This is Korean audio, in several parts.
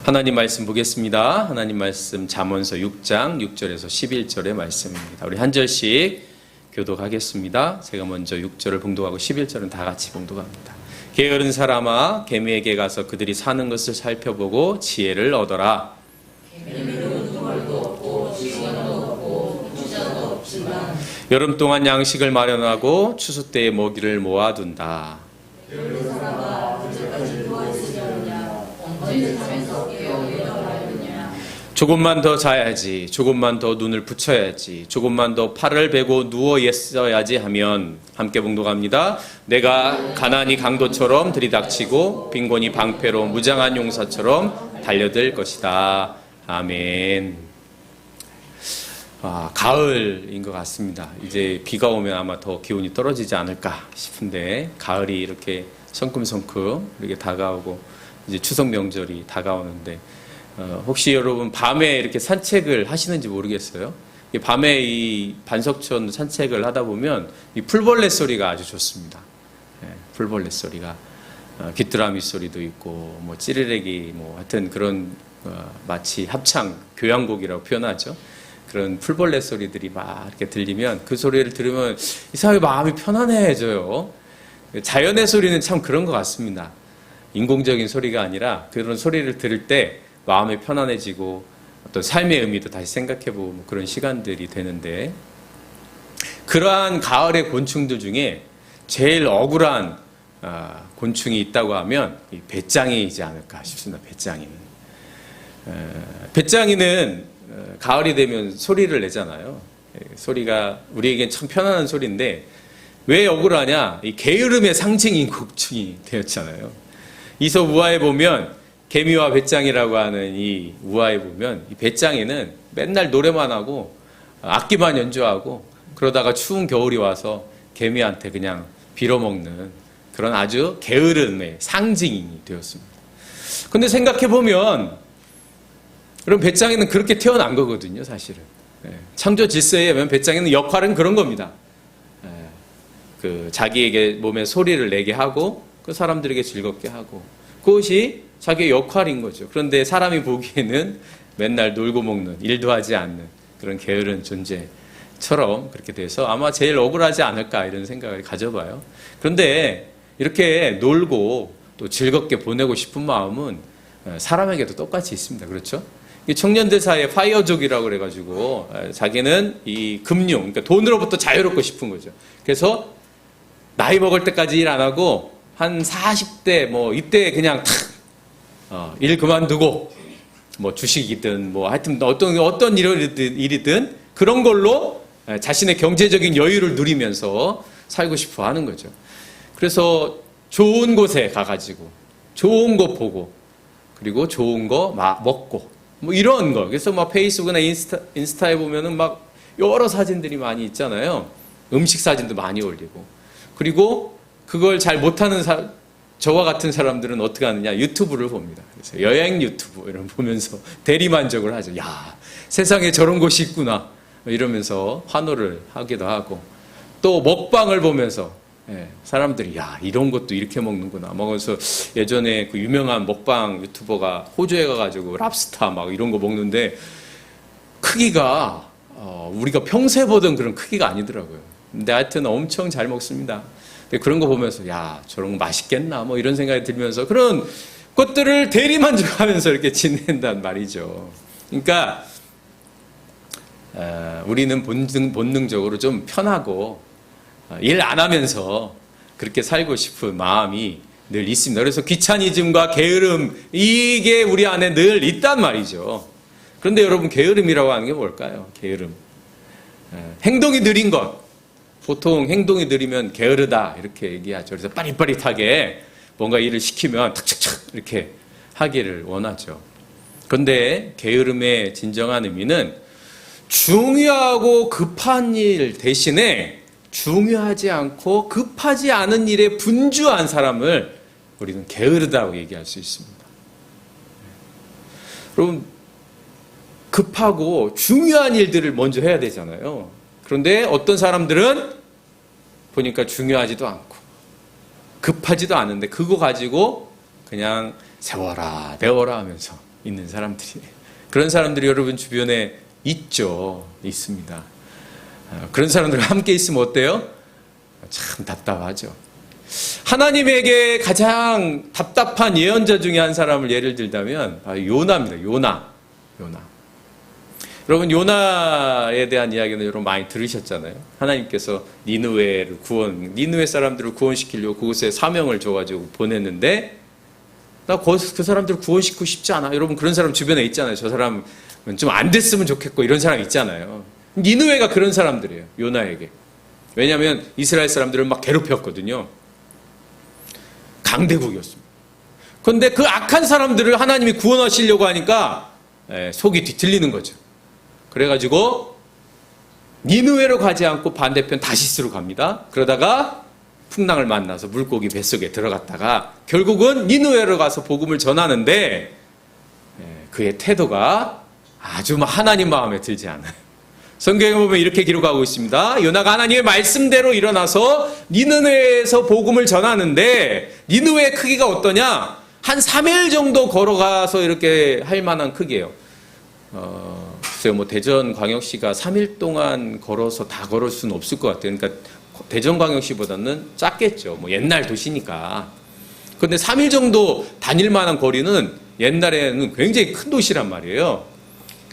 하나님 말씀 보겠습니다. 하나님 말씀 잠언서 6장 6절에서 11절의 말씀입니다. 우리 한 절씩 교독하겠습니다. 제가 먼저 6절을 봉독하고 11절은 다 같이 봉독합니다. 게으른 사람아 개미에게 가서 그들이 사는 것을 살펴보고 지혜를 얻어라. 개미는 두벌도 없고 지원도 없고 부자도 없지만 여름 동안 양식을 마련하고 추수 때에 먹이를 모아둔다. 게으른 사람아 언제까지 누워있으려느냐 언제 잠에서 깨어 일어나려느냐. 조금만 더 자야지, 조금만 더 눈을 붙여야지, 조금만 더 팔을 베고 누워 있어야지 하면, 함께 봉독합니다. 내가 가나안이 강도처럼 들이닥치고 빈곤이 방패로 무장한 용사처럼 달려들 것이다. 아멘. 가을인 것 같습니다. 이제 비가 오면 아마 더 기온이 떨어지지 않을까 싶은데, 가을이 이렇게 성큼성큼 이렇게 다가오고 이제 추석 명절이 다가오는데, 혹시 여러분 밤에 이렇게 산책을 하시는지 모르겠어요. 밤에 이 반석촌 산책을 하다 보면 이 풀벌레 소리가 아주 좋습니다. 풀벌레 소리가 귀뚜라미 소리도 있고 뭐 찌르레기 뭐 하여튼 그런 마치 합창 교향곡이라고 표현하죠. 그런 풀벌레 소리들이 막 이렇게 들리면 그 소리를 들으면 이상하게 마음이 편안해져요. 자연의 소리는 참 그런 것 같습니다. 인공적인 소리가 아니라 그런 소리를 들을 때 마음이 편안해지고 어떤 삶의 의미도 다시 생각해보고 그런 시간들이 되는데, 그러한 가을의 곤충들 중에 제일 억울한 곤충이 있다고 하면 이 배짱이이지 않을까 싶습니다. 배짱이는 가을이 되면 소리를 내잖아요. 소리가 우리에겐 참 편안한 소리인데 왜 억울하냐? 이 게으름의 상징인 곤충이 되었잖아요. 이솝 우화에 보면 개미와 배짱이라고 하는 이 우화에 보면 이 배짱이는 맨날 노래만 하고 악기만 연주하고 그러다가 추운 겨울이 와서 개미한테 그냥 빌어먹는 그런 아주 게으름의 상징이 되었습니다. 근데 생각해보면 그럼 배짱이는 그렇게 태어난 거거든요, 사실은. 창조 질서에 의하면 배짱이는 역할은 그런 겁니다. 자기에게 몸에 소리를 내게 하고 그 사람들에게 즐겁게 하고 그것이 자기의 역할인 거죠. 그런데 사람이 보기에는 맨날 놀고 먹는, 일도 하지 않는 그런 게으른 존재처럼 그렇게 돼서 아마 제일 억울하지 않을까 이런 생각을 가져봐요. 그런데 이렇게 놀고 또 즐겁게 보내고 싶은 마음은 사람에게도 똑같이 있습니다. 그렇죠? 청년들 사이에 파이어족이라고 그래가지고 자기는 이 금융, 그러니까 돈으로부터 자유롭고 싶은 거죠. 그래서 나이 먹을 때까지 일 안 하고 한 40대 뭐 이때 그냥 탁 일 그만두고 뭐 주식이든 뭐 하여튼 어떤 일이든 그런 걸로 자신의 경제적인 여유를 누리면서 살고 싶어 하는 거죠. 그래서 좋은 곳에 가가지고 좋은 거 보고 그리고 좋은 거 먹고 뭐 이런 거. 그래서 막 페이스북이나 인스타에 보면은 막 여러 사진들이 많이 있잖아요. 음식 사진도 많이 올리고. 그리고 그걸 잘 못하는 저와 같은 사람들은 어떻게 하느냐? 유튜브를 봅니다. 그래서 여행 유튜브 이런 보면서 대리만족을 하죠. 야, 세상에 저런 곳이 있구나. 이러면서 환호를 하기도 하고, 또 먹방을 보면서 사람들이 야, 이런 것도 이렇게 먹는구나. 그래서 예전에 그 유명한 먹방 유튜버가 호주에 가가지고 랍스타 막 이런 거 먹는데 크기가 우리가 평소에 보던 그런 크기가 아니더라고요. 근데 하여튼 엄청 잘 먹습니다. 그런 거 보면서 야, 저런 거 맛있겠나 뭐 이런 생각이 들면서 그런 것들을 대리만족하면서 이렇게 지낸단 말이죠. 그러니까 우리는 본능적으로 좀 편하고 일 안 하면서 그렇게 살고 싶은 마음이 늘 있습니다. 그래서 귀차니즘과 게으름, 이게 우리 안에 늘 있단 말이죠. 그런데 여러분, 게으름이라고 하는 게 뭘까요? 게으름. 행동이 느린 것. 보통 행동이 느리면 게으르다 이렇게 얘기하죠. 그래서 빠릿빠릿하게 뭔가 일을 시키면 탁착착 이렇게 하기를 원하죠. 그런데 게으름의 진정한 의미는 중요하고 급한 일 대신에 중요하지 않고 급하지 않은 일에 분주한 사람을 우리는 게으르다고 얘기할 수 있습니다. 여러분, 급하고 중요한 일들을 먼저 해야 되잖아요. 그런데 어떤 사람들은 보니까 중요하지도 않고 급하지도 않은데 그거 가지고 그냥 세워라 내워라 하면서 있는 사람들이. 그런 사람들이 여러분 주변에 있죠. 있습니다. 그런 사람들과 함께 있으면 어때요? 참 답답하죠. 하나님에게 가장 답답한 예언자 중에 한 사람을 예를 들자면 요나입니다. 요나. 여러분 요나에 대한 이야기는 여러분 많이 들으셨잖아요. 하나님께서 니느웨 사람들을 구원시키려고 그곳에 사명을 줘가지고 보냈는데 나 그 사람들을 구원시키고 싶지 않아. 여러분 그런 사람 주변에 있잖아요. 저 사람은 좀 안 됐으면 좋겠고 이런 사람 있잖아요. 니느웨가 그런 사람들이에요. 요나에게. 왜냐하면 이스라엘 사람들을 막 괴롭혔거든요. 강대국이었습니다. 그런데 그 악한 사람들을 하나님이 구원하시려고 하니까 속이 뒤틀리는 거죠. 그래가지고 니느웨로 가지 않고 반대편 다시스로 갑니다. 그러다가 풍랑을 만나서 물고기 뱃속에 들어갔다가 결국은 니느웨로 가서 복음을 전하는데 그의 태도가 아주 하나님 마음에 들지 않아요. 성경에 보면 이렇게 기록하고 있습니다. 요나가 하나님의 말씀대로 일어나서 니느웨에서 복음을 전하는데 니느웨의 크기가 어떠냐? 한 3일 정도 걸어가서 이렇게 할 만한 크기예요. 글쎄요, 대전광역시가 3일 동안 걸어서 다 걸을 수는 없을 것 같아요. 그러니까 대전광역시보다는 작겠죠. 옛날 도시니까. 그런데 3일 정도 다닐 만한 거리는 옛날에는 굉장히 큰 도시란 말이에요.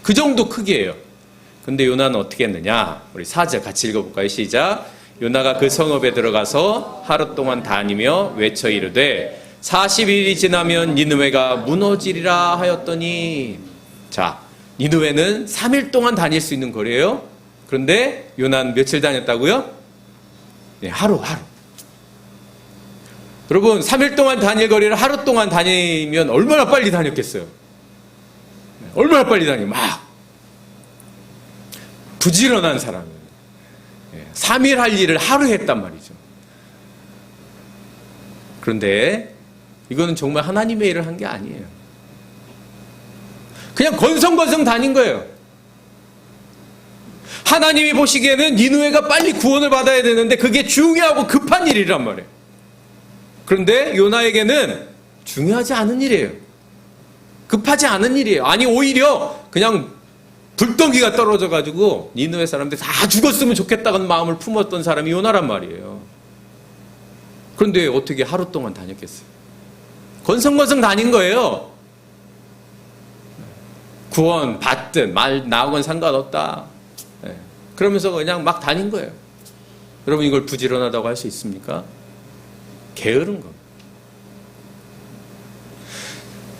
그 정도 크기예요. 근데 요나는 어떻게 했느냐? 우리 4절 같이 읽어볼까요? 시작. 요나가 그 성읍에 들어가서 하루 동안 다니며 외쳐 이르되 40일이 지나면 니느웨가 무너지리라 하였더니, 자, 니느웨는 3일 동안 다닐 수 있는 거리예요. 그런데 요나는 며칠 다녔다고요? 네, 하루. 여러분 3일 동안 다닐 거리를 하루 동안 다니면 얼마나 빨리 다녔겠어요? 얼마나 빨리 다니면 막 부지런한 사람이에요. 3일 할 일을 하루 했단 말이죠. 그런데 이거는 정말 하나님의 일을 한 게 아니에요. 그냥 건성건성 다닌 거예요. 하나님이 보시기에는 니느웨가 빨리 구원을 받아야 되는데 그게 중요하고 급한 일이란 말이에요. 그런데 요나에게는 중요하지 않은 일이에요. 급하지 않은 일이에요. 아니 오히려 그냥 불덩이가 떨어져가지고 니느웨 사람들 다 죽었으면 좋겠다는 마음을 품었던 사람이 요나란 말이에요. 그런데 어떻게 하루 동안 다녔겠어요? 건성건성 다닌 거예요. 구원 받든 말 나오건 상관없다. 그러면서 그냥 막 다닌 거예요. 여러분 이걸 부지런하다고 할 수 있습니까? 게으른 겁니다.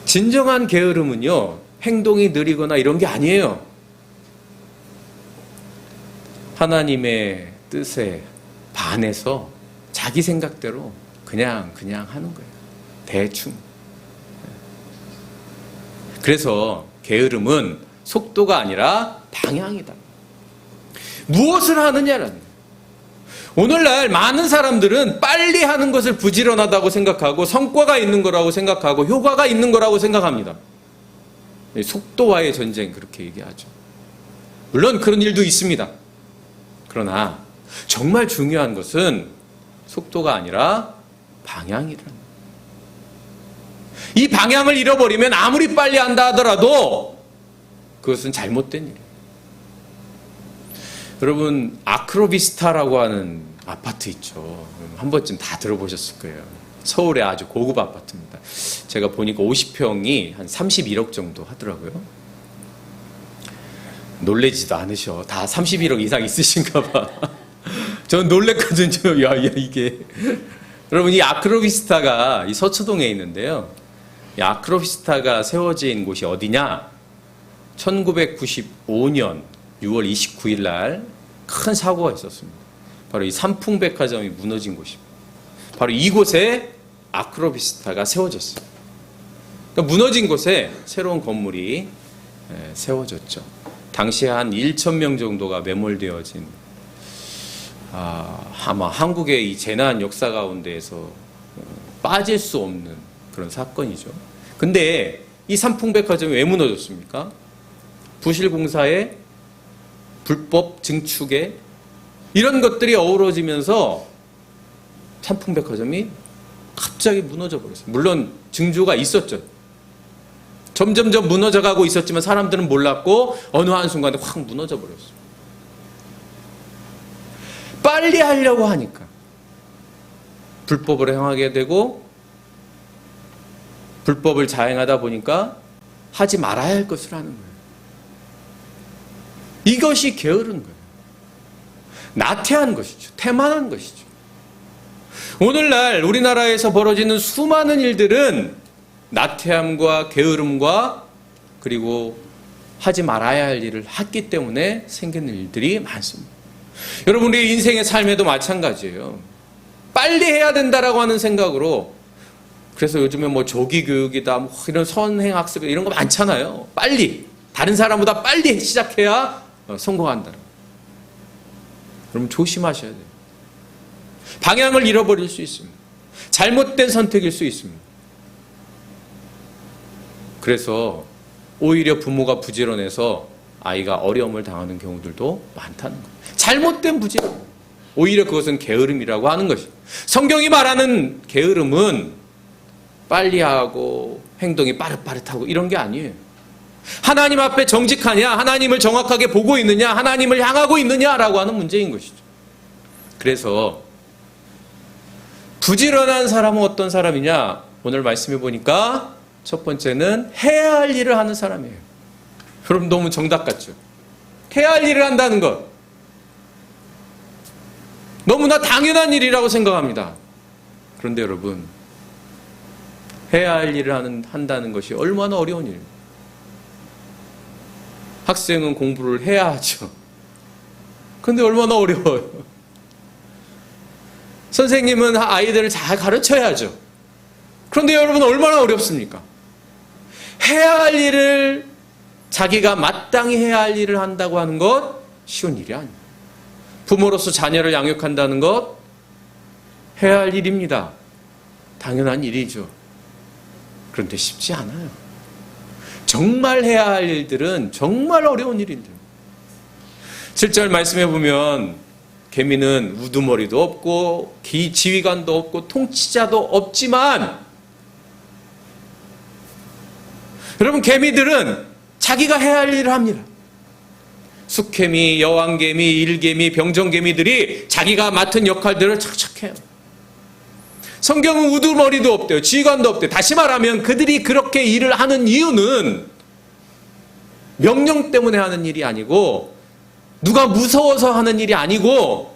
진정한 게으름은요, 행동이 느리거나 이런 게 아니에요. 하나님의 뜻에 반해서 자기 생각대로 그냥 하는 거예요. 대충. 그래서 게으름은 속도가 아니라 방향이다. 무엇을 하느냐라는 거예요. 오늘날 많은 사람들은 빨리 하는 것을 부지런하다고 생각하고 성과가 있는 거라고 생각하고 효과가 있는 거라고 생각합니다. 속도와의 전쟁 그렇게 얘기하죠. 물론 그런 일도 있습니다. 그러나 정말 중요한 것은 속도가 아니라 방향이라는 거예요. 이 방향을 잃어버리면 아무리 빨리 한다 하더라도 그것은 잘못된 일이에요. 여러분 아크로비스타라고 하는 아파트 있죠. 한 번쯤 다 들어보셨을 거예요. 서울의 아주 고급 아파트입니다. 제가 보니까 50평이 한 31억 정도 하더라고요. 놀래지도 않으셔. 다 31억 이상 있으신가 봐. 전 놀랬거든요. 야 이게. 여러분 이 아크로비스타가 이 서초동에 있는데요. 이 아크로비스타가 세워진 곳이 어디냐? 1995년 6월 29일 날 큰 사고가 있었습니다. 바로 이 삼풍백화점이 무너진 곳입니다. 바로 이곳에 아크로비스타가 세워졌어요. 그러니까 무너진 곳에 새로운 건물이 세워졌죠. 당시에 한 1,000명 정도가 매몰되어진 아마 한국의 이 재난 역사 가운데에서 빠질 수 없는 그런 사건이죠. 근데 이 삼풍백화점이 왜 무너졌습니까? 부실공사에 불법 증축에 이런 것들이 어우러지면서 삼풍백화점이 갑자기 무너져 버렸어요. 물론 증조가 있었죠. 점점점 무너져가고 있었지만 사람들은 몰랐고 어느 한순간에 확 무너져 버렸어요. 빨리 하려고 하니까 불법을 행하게 되고 불법을 자행하다 보니까 하지 말아야 할 것을 하는 거예요. 이것이 게으른 거예요. 나태한 것이죠. 태만한 것이죠. 오늘날 우리나라에서 벌어지는 수많은 일들은 나태함과 게으름과 그리고 하지 말아야 할 일을 했기 때문에 생기는 일들이 많습니다. 여러분, 우리 인생의 삶에도 마찬가지예요. 빨리 해야 된다라고 하는 생각으로, 그래서 요즘에 뭐 조기 교육이다, 뭐 이런 선행 학습 이런 거 많잖아요. 빨리 다른 사람보다 빨리 시작해야 성공한다. 그럼 조심하셔야 돼요. 방향을 잃어버릴 수 있습니다. 잘못된 선택일 수 있습니다. 그래서 오히려 부모가 부지런해서 아이가 어려움을 당하는 경우들도 많다는 거예요. 잘못된 부지런. 오히려 그것은 게으름이라고 하는 것이죠. 성경이 말하는 게으름은 빨리 하고 행동이 빠릿빠릿하고 이런 게 아니에요. 하나님 앞에 정직하냐, 하나님을 정확하게 보고 있느냐, 하나님을 향하고 있느냐라고 하는 문제인 것이죠. 그래서 부지런한 사람은 어떤 사람이냐? 오늘 말씀해 보니까 첫 번째는 해야 할 일을 하는 사람이에요. 여러분, 너무 정답 같죠? 해야 할 일을 한다는 것, 너무나 당연한 일이라고 생각합니다. 그런데 여러분, 해야 할 일을 한다는 것이 얼마나 어려운 일입니까? 학생은 공부를 해야 하죠. 그런데 얼마나 어려워요. 선생님은 아이들을 잘 가르쳐야죠. 그런데 여러분, 얼마나 어렵습니까? 해야 할 일을, 자기가 마땅히 해야 할 일을 한다고 하는 것 쉬운 일이 아닙니다. 부모로서 자녀를 양육한다는 것 해야 할 일입니다. 당연한 일이죠. 그런데 쉽지 않아요. 정말 해야 할 일들은 정말 어려운 일인데, 7절 말씀해 보면 개미는 우두머리도 없고 지휘관도 없고 통치자도 없지만, 여러분, 개미들은 자기가 해야 할 일을 합니다. 숫개미, 여왕개미, 일개미, 병정개미들이 자기가 맡은 역할들을 착착 해요. 성경은 우두머리도 없대요. 지휘관도 없대요. 다시 말하면 그들이 그렇게 일을 하는 이유는 명령 때문에 하는 일이 아니고, 누가 무서워서 하는 일이 아니고,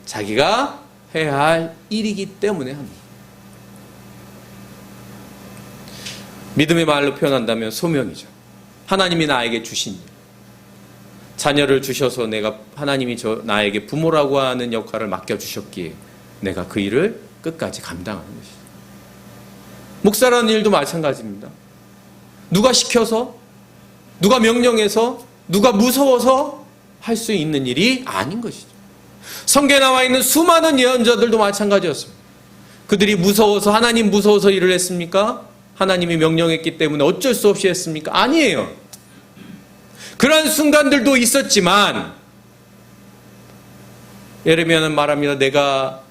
자기가 해야 할 일이기 때문에 합니다. 믿음의 말로 표현한다면 소명이죠. 하나님이 나에게 주신 일. 자녀를 주셔서 하나님이 나에게 부모라고 하는 역할을 맡겨주셨기에 내가 그 일을 끝까지 감당하는 것이죠. 목사라는 일도 마찬가지입니다. 누가 시켜서, 누가 명령해서, 누가 무서워서 할 수 있는 일이 아닌 것이죠. 성경에 나와 있는 수많은 예언자들도 마찬가지였습니다. 그들이 무서워서, 하나님 무서워서 일을 했습니까? 하나님이 명령했기 때문에 어쩔 수 없이 했습니까? 아니에요. 그런 순간들도 있었지만, 예레미야는 말합니다. 내가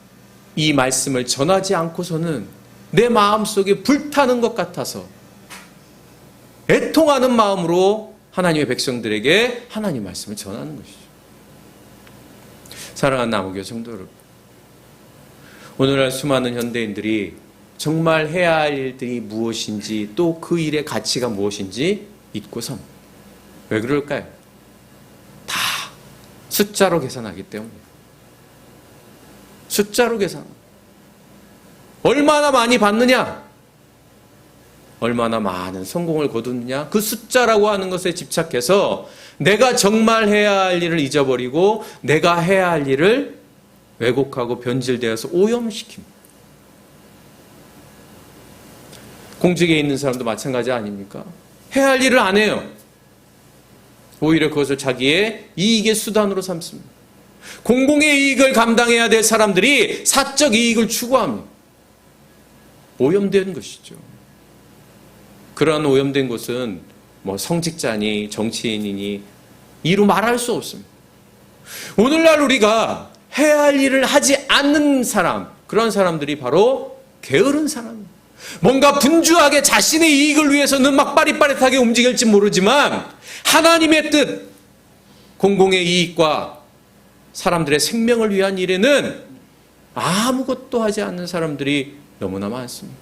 이 말씀을 전하지 않고서는 내 마음속에 불타는 것 같아서 애통하는 마음으로 하나님의 백성들에게 하나님 말씀을 전하는 것이죠. 사랑하는 나무교회 성도 여러분, 오늘날 수많은 현대인들이 정말 해야 할 일들이 무엇인지, 또 그 일의 가치가 무엇인지 잊고선, 왜 그럴까요? 다 숫자로 계산하기 때문에. 숫자로 계산. 얼마나 많이 받느냐? 얼마나 많은 성공을 거두느냐? 그 숫자라고 하는 것에 집착해서 내가 정말 해야 할 일을 잊어버리고 내가 해야 할 일을 왜곡하고 변질되어서 오염시킵니다. 공직에 있는 사람도 마찬가지 아닙니까? 해야 할 일을 안 해요. 오히려 그것을 자기의 이익의 수단으로 삼습니다. 공공의 이익을 감당해야 될 사람들이 사적 이익을 추구합니다. 오염된 것이죠. 그러한 오염된 것은 뭐 성직자니 정치인이니 이루 말할 수 없습니다. 오늘날 우리가 해야 할 일을 하지 않는 사람, 그런 사람들이 바로 게으른 사람입니다. 뭔가 분주하게 자신의 이익을 위해서는 막 빠릿빠릿하게 움직일지 모르지만 하나님의 뜻, 공공의 이익과 사람들의 생명을 위한 일에는 아무것도 하지 않는 사람들이 너무나 많습니다.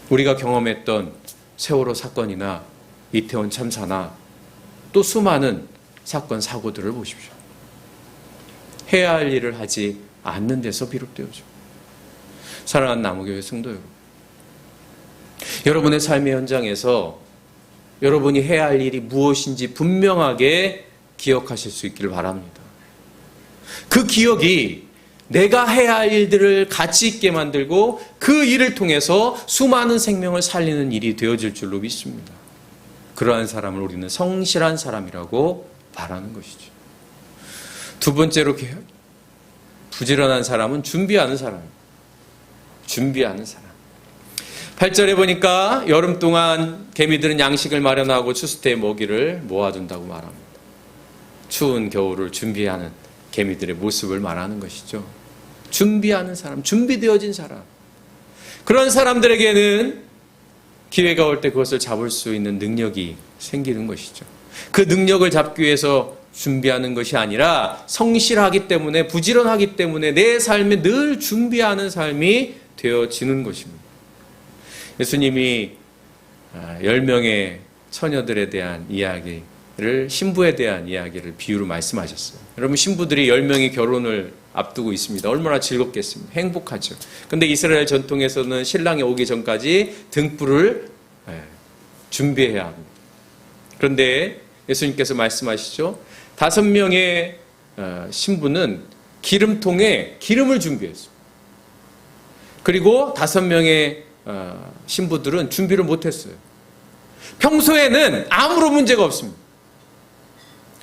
우리가 경험했던 세월호 사건이나 이태원 참사나 또 수많은 사건, 사고들을 보십시오. 해야 할 일을 하지 않는 데서 비롯되어져. 사랑하는 나무교회 성도 여러분, 여러분의 삶의 현장에서 여러분이 해야 할 일이 무엇인지 분명하게 기억하실 수 있기를 바랍니다. 그 기억이 내가 해야 할 일들을 가치 있게 만들고 그 일을 통해서 수많은 생명을 살리는 일이 되어질 줄로 믿습니다. 그러한 사람을 우리는 성실한 사람이라고 말하는 것이죠. 두 번째로 부지런한 사람은 준비하는 사람입니다. 준비하는 사람. 8절에 보니까 여름 동안 개미들은 양식을 마련하고 추수 때 먹이를 모아둔다고 말합니다. 추운 겨울을 준비하는 개미들의 모습을 말하는 것이죠. 준비하는 사람, 준비되어진 사람. 그런 사람들에게는 기회가 올 때 그것을 잡을 수 있는 능력이 생기는 것이죠. 그 능력을 잡기 위해서 준비하는 것이 아니라 성실하기 때문에, 부지런하기 때문에 내 삶에 늘 준비하는 삶이 되어지는 것입니다. 예수님이 10명의 처녀들에 대한 이야기를, 신부에 대한 이야기를 비유로 말씀하셨어요. 여러분, 신부들이 10명이 결혼을 앞두고 있습니다. 얼마나 즐겁겠습니까? 행복하죠. 근데 이스라엘 전통에서는 신랑이 오기 전까지 등불을 준비해야 합니다. 그런데 예수님께서 말씀하시죠. 5명의 신부는 기름통에 기름을 준비했어요. 그리고 5명의 신부들은 준비를 못했어요. 평소에는 아무런 문제가 없습니다.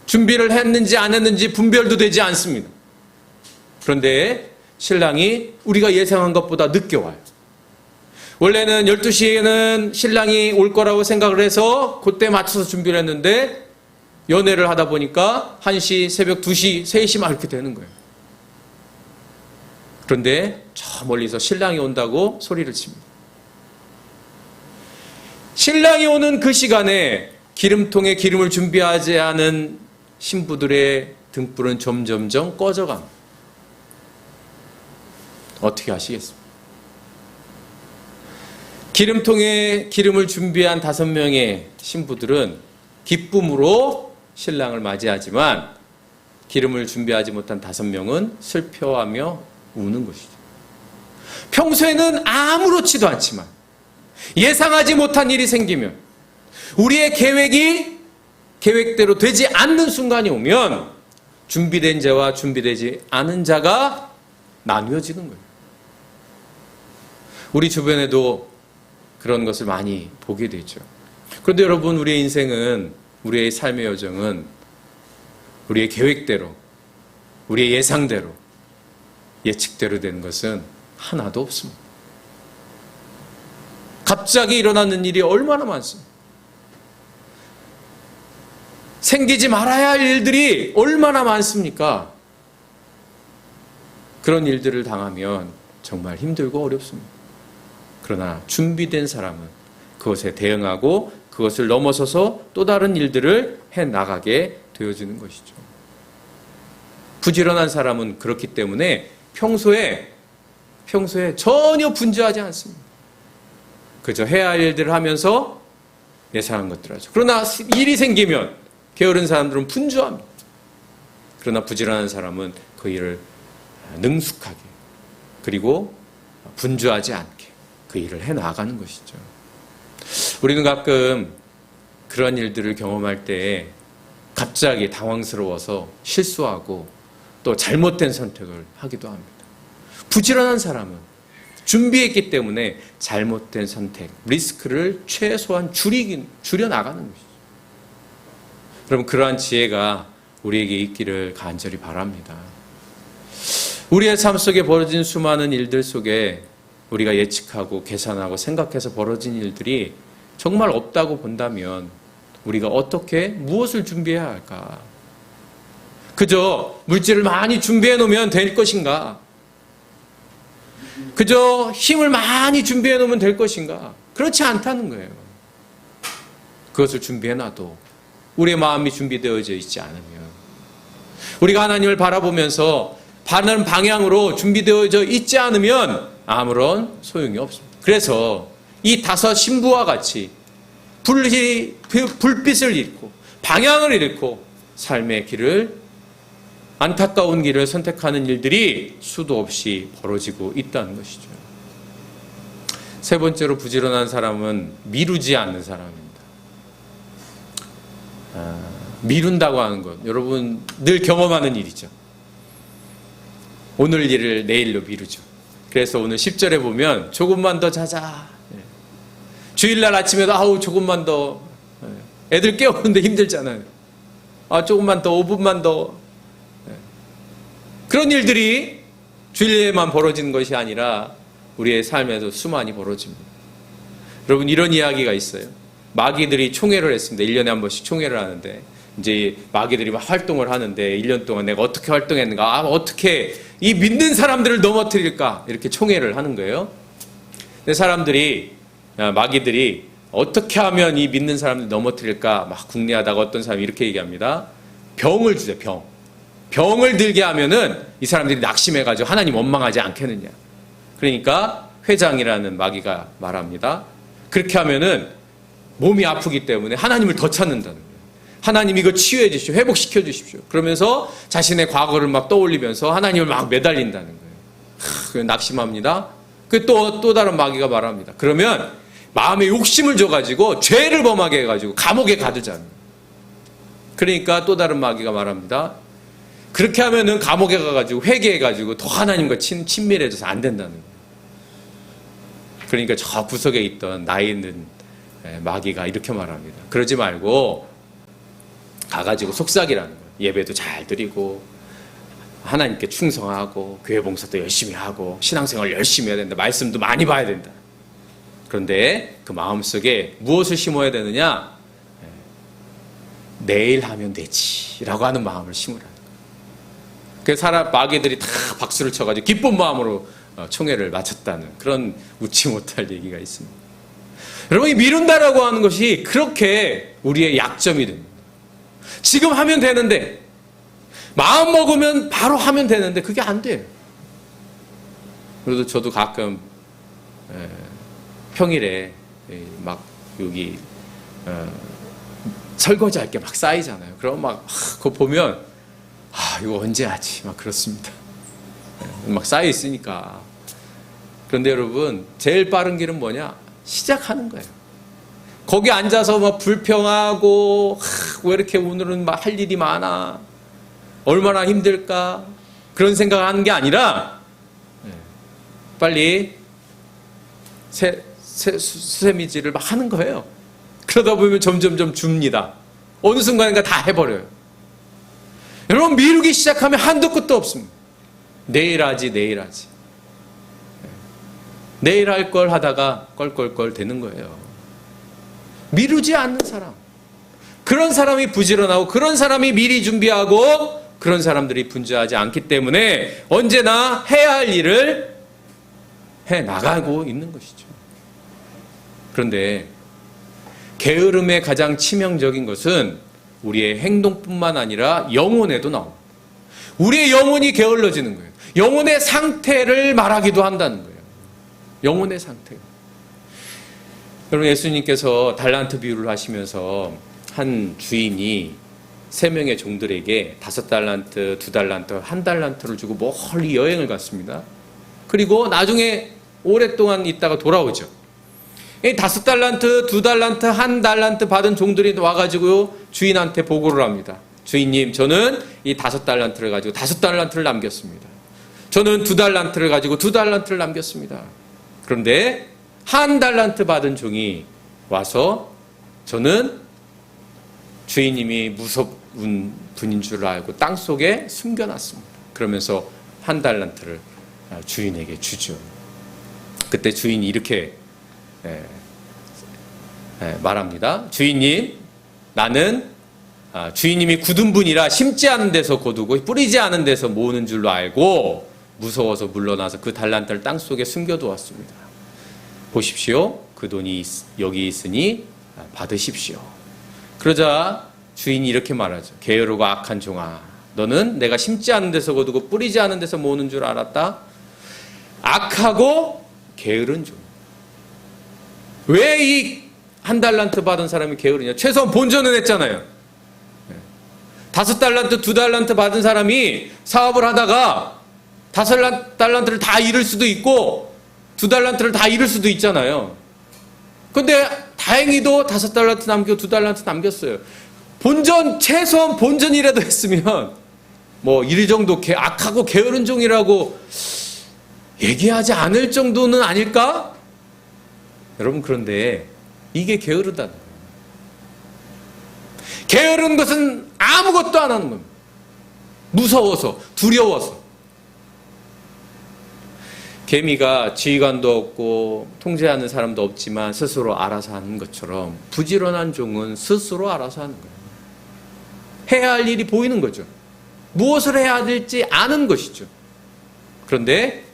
준비를 했는지 안 했는지 분별도 되지 않습니다. 그런데 신랑이 우리가 예상한 것보다 늦게 와요. 원래는 12시에는 신랑이 올 거라고 생각을 해서 그때 맞춰서 준비를 했는데 연애를 하다 보니까 1시, 새벽 2시, 3시 막 이렇게 되는 거예요. 그런데 저 멀리서 신랑이 온다고 소리를 칩니다. 신랑이 오는 그 시간에 기름통에 기름을 준비하지 않은 신부들의 등불은 점점점 꺼져갑니다. 어떻게 하시겠습니까? 기름통에 기름을 준비한 5명의 신부들은 기쁨으로 신랑을 맞이하지만 기름을 준비하지 못한 5명은 슬퍼하며 우는 것이죠. 평소에는 아무렇지도 않지만 예상하지 못한 일이 생기면, 우리의 계획이 계획대로 되지 않는 순간이 오면 준비된 자와 준비되지 않은 자가 나뉘어지는 거예요. 우리 주변에도 그런 것을 많이 보게 되죠. 그런데 여러분, 우리의 인생은, 우리의 삶의 여정은 우리의 계획대로, 우리의 예상대로, 예측대로 되는 것은 하나도 없습니다. 갑자기 일어나는 일이 얼마나 많습니까? 생기지 말아야 할 일들이 얼마나 많습니까? 그런 일들을 당하면 정말 힘들고 어렵습니다. 그러나 준비된 사람은 그것에 대응하고 그것을 넘어서서 또 다른 일들을 해나가게 되어지는 것이죠. 부지런한 사람은 그렇기 때문에 평소에 전혀 분주하지 않습니다. 그저 해야 할 일들을 하면서 예상한 것들을 하죠. 그러나 일이 생기면 게으른 사람들은 분주합니다. 그러나 부지런한 사람은 그 일을 능숙하게, 그리고 분주하지 않게 그 일을 해나가는 것이죠. 우리는 가끔 그런 일들을 경험할 때 갑자기 당황스러워서 실수하고 또 잘못된 선택을 하기도 합니다. 부지런한 사람은 준비했기 때문에 잘못된 선택, 리스크를 최소한 줄여나가는 것이죠. 여러분, 그러한 지혜가 우리에게 있기를 간절히 바랍니다. 우리의 삶 속에 벌어진 수많은 일들 속에 우리가 예측하고 계산하고 생각해서 벌어진 일들이 정말 없다고 본다면 우리가 어떻게, 무엇을 준비해야 할까? 그저 물질을 많이 준비해 놓으면 될 것인가? 그저 힘을 많이 준비해 놓으면 될 것인가? 그렇지 않다는 거예요. 그것을 준비해 놔도 우리의 마음이 준비되어져 있지 않으면, 우리가 하나님을 바라보면서 바른 방향으로 준비되어져 있지 않으면 아무런 소용이 없습니다. 그래서 이 5 신부와 같이 불빛을 잃고 방향을 잃고 삶의 길을, 안타까운 길을 선택하는 일들이 수도 없이 벌어지고 있다는 것이죠. 세 번째로 부지런한 사람은 미루지 않는 사람입니다. 미룬다고 하는 것, 여러분 늘 경험하는 일이죠. 오늘 일을 내일로 미루죠. 그래서 오늘 10절에 보면 조금만 더 자자. 주일날 아침에도 아우 조금만 더, 애들 깨우는데 힘들잖아요. 조금만 더, 5분만 더. 그런 일들이 주일에만 벌어지는 것이 아니라 우리의 삶에도 수많이 벌어집니다. 여러분 이런 이야기가 있어요. 마귀들이 총회를 했습니다. 1년에 한 번씩 총회를 하는데, 이제 마귀들이 막 활동을 하는데 1년 동안 내가 어떻게 활동했는가, 어떻게 이 믿는 사람들을 넘어뜨릴까, 이렇게 총회를 하는 거예요. 근데 마귀들이 어떻게 하면 이 믿는 사람들 넘어뜨릴까 막 궁리하다가 어떤 사람이 이렇게 얘기합니다. 병을 주세요. 병을 들게 하면은 이 사람들이 낙심해가지고 하나님 원망하지 않겠느냐. 그러니까 회장이라는 마귀가 말합니다. 그렇게 하면은 몸이 아프기 때문에 하나님을 더 찾는다는 거예요. 하나님 이거 치유해 주십시오. 회복시켜 주십시오. 그러면서 자신의 과거를 막 떠올리면서 하나님을 막 매달린다는 거예요. 낙심합니다. 또 다른 마귀가 말합니다. 그러면 마음에 욕심을 줘가지고 죄를 범하게 해가지고 감옥에 가두자는 거예요. 그러니까 또 다른 마귀가 말합니다. 그렇게 하면은 감옥에 가가지고 회개해가지고 더 하나님과 친밀해져서 안 된다는 거예요. 그러니까 저 구석에 있던 나이 있는 마귀가 이렇게 말합니다. 그러지 말고 가가지고 속삭이라는 거예요. 예배도 잘 드리고 하나님께 충성하고 교회 봉사도 열심히 하고 신앙생활 열심히 해야 된다. 말씀도 많이 봐야 된다. 그런데 그 마음속에 무엇을 심어야 되느냐? 내일 하면 되지 라고 하는 마음을 심으라는 거예요. 그래서 마귀들이 다 박수를 쳐가지고 기쁜 마음으로 총회를 마쳤다는 그런 웃지 못할 얘기가 있습니다. 여러분, 이 미룬다라고 하는 것이 그렇게 우리의 약점이 됩니다. 지금 하면 되는데, 마음 먹으면 바로 하면 되는데 그게 안 돼요. 그래도 저도 가끔 평일에 막 여기 설거지할 게 막 쌓이잖아요. 그럼 막 그거 보면 이거 언제 하지? 막 그렇습니다. 막 쌓여 있으니까. 그런데 여러분, 제일 빠른 길은 뭐냐? 시작하는 거예요. 거기 앉아서 막 불평하고 왜 이렇게 오늘은 막 할 일이 많아? 얼마나 힘들까? 그런 생각을 하는 게 아니라 빨리 수세미지를 막 하는 거예요. 그러다 보면 점점점 줍니다. 어느 순간인가 다 해버려요. 여러분, 미루기 시작하면 한도 끝도 없습니다. 내일 하지. 내일 할 걸 하다가 껄껄껄 되는 거예요. 미루지 않는 사람, 그런 사람이 부지런하고 그런 사람이 미리 준비하고 그런 사람들이 분주하지 않기 때문에 언제나 해야 할 일을 해나가고 있는 것이죠. 그런데 게으름의 가장 치명적인 것은 우리의 행동뿐만 아니라 영혼에도 나옵니다. 우리의 영혼이 게을러지는 거예요. 영혼의 상태를 말하기도 한다는 거예요. 영혼의 상태. 여러분, 예수님께서 달란트 비유를 하시면서 한 주인이 3명의 종들에게 5달란트, 2달란트, 1달란트를 주고 멀리 여행을 갔습니다. 그리고 나중에 오랫동안 있다가 돌아오죠. 5달란트, 2달란트, 1달란트 받은 종들이 와가지고 주인한테 보고를 합니다. 주인님, 저는 이 5달란트를 가지고 5달란트를 남겼습니다. 저는 2달란트를 가지고 2달란트를 남겼습니다. 그런데 1달란트 받은 종이 와서 저는 주인님이 무섭은 분인 줄 알고 땅속에 숨겨놨습니다. 그러면서 1달란트를 주인에게 주죠. 그때 주인이 이렇게 말합니다. 주인님, 나는 주인님이 굳은 분이라 심지 않은 데서 거두고 뿌리지 않은 데서 모으는 줄로 알고 무서워서 물러나서 그 달란트를 땅속에 숨겨두었습니다. 보십시오. 그 돈이 여기 있으니 받으십시오. 그러자 주인이 이렇게 말하죠. 게으르고 악한 종아, 너는 내가 심지 않은 데서 거두고 뿌리지 않은 데서 모으는 줄 알았다. 악하고 게으른 종. 왜 이 한 달란트 받은 사람이 게으르냐? 최소한 본전은 했잖아요. 5달란트, 2달란트 받은 사람이 사업을 하다가 5달란트를 다 잃을 수도 있고 2달란트를 다 잃을 수도 있잖아요. 근데 다행히도 5달란트 남기고 2달란트 남겼어요. 본전, 최소한 본전이라도 했으면 뭐 이 정도 악하고 게으른 종이라고 얘기하지 않을 정도는 아닐까? 여러분, 그런데 이게 게으르다는 거예요. 게으른 것은 아무것도 안 하는 겁니다. 무서워서, 두려워서. 개미가 지휘관도 없고 통제하는 사람도 없지만 스스로 알아서 하는 것처럼 부지런한 종은 스스로 알아서 하는 거예요. 해야 할 일이 보이는 거죠. 무엇을 해야 될지 아는 것이죠. 그런데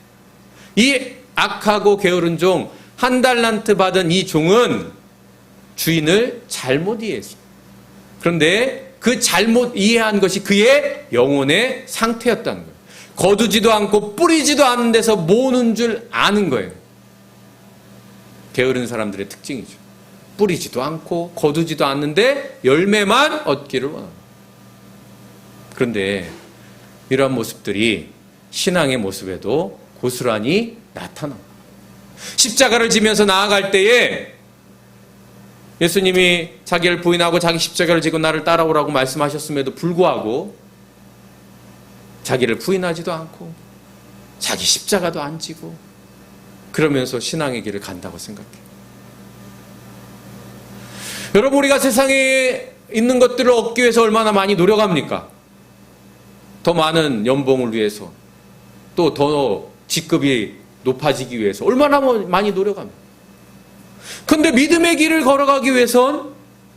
이 악하고 게으른 종, 1달란트 받은 이 종은 주인을 잘못 이해했어요. 그런데 그 잘못 이해한 것이 그의 영혼의 상태였다는 거예요. 거두지도 않고 뿌리지도 않은 데서 모으는 줄 아는 거예요. 게으른 사람들의 특징이죠. 뿌리지도 않고 거두지도 않는데 열매만 얻기를 원합니다. 그런데 이러한 모습들이 신앙의 모습에도 고스란히 나타납니다. 십자가를 지면서 나아갈 때에 예수님이 자기를 부인하고 자기 십자가를 지고 나를 따라오라고 말씀하셨음에도 불구하고 자기를 부인하지도 않고 자기 십자가도 안 지고 그러면서 신앙의 길을 간다고 생각해요. 여러분, 우리가 세상에 있는 것들을 얻기 위해서 얼마나 많이 노력합니까? 더 많은 연봉을 위해서, 또 더 직급이 높아지기 위해서 얼마나 많이 노력합니다. 그런데 믿음의 길을 걸어가기 위해선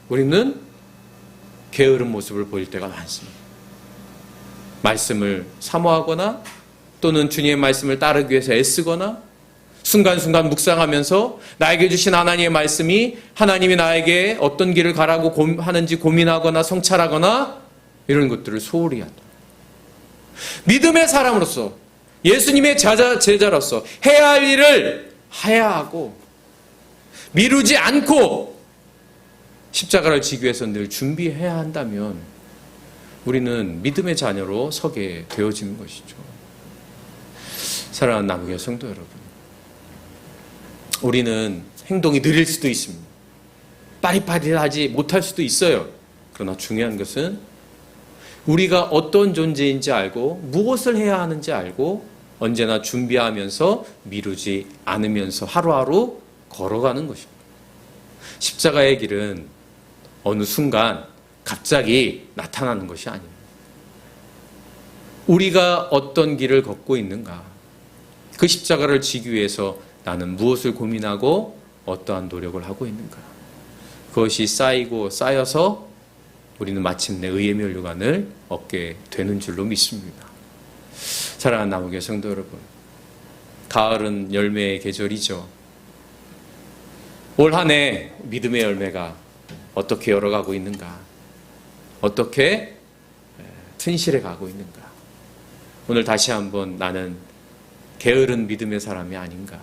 우리는 게으른 모습을 보일 때가 많습니다. 말씀을 사모하거나 또는 주님의 말씀을 따르기 위해서 애쓰거나 순간순간 묵상하면서 나에게 주신 하나님의 말씀이 하나님이 나에게 어떤 길을 가라고 하는지 고민하거나 성찰하거나 이런 것들을 소홀히 한다. 믿음의 사람으로서 예수님의 제자로서 해야 할 일을 해야 하고 미루지 않고 십자가를 지기 위해서 늘 준비해야 한다면 우리는 믿음의 자녀로 서게 되어지는 것이죠. 사랑하는 남교회 성도 여러분, 우리는 행동이 느릴 수도 있습니다. 빠릿빠릿하지 못할 수도 있어요. 그러나 중요한 것은 우리가 어떤 존재인지 알고 무엇을 해야 하는지 알고 언제나 준비하면서 미루지 않으면서 하루하루 걸어가는 것입니다. 십자가의 길은 어느 순간 갑자기 나타나는 것이 아닙니다. 우리가 어떤 길을 걷고 있는가, 그 십자가를 지기 위해서 나는 무엇을 고민하고 어떠한 노력을 하고 있는가, 그것이 쌓이고 쌓여서 우리는 마침내 의의 면류관을 얻게 되는 줄로 믿습니다. 사랑하는 남우교회 성도 여러분, 가을은 열매의 계절이죠. 올 한 해 믿음의 열매가 어떻게 열어가고 있는가, 어떻게 튼실해 가고 있는가. 오늘 다시 한번 나는 게으른 믿음의 사람이 아닌가,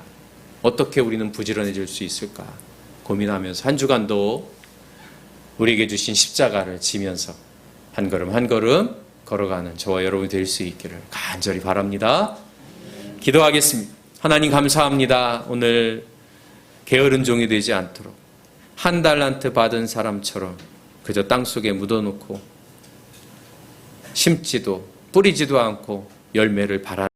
어떻게 우리는 부지런해질 수 있을까 고민하면서 한 주간도 우리에게 주신 십자가를 지면서 한 걸음 한 걸음 걸어가는 저와 여러분이 될 수 있기를 간절히 바랍니다. 기도하겠습니다. 하나님 감사합니다. 오늘 게으른 종이 되지 않도록 1달란트 받은 사람처럼 그저 땅속에 묻어놓고 심지도 뿌리지도 않고 열매를 바라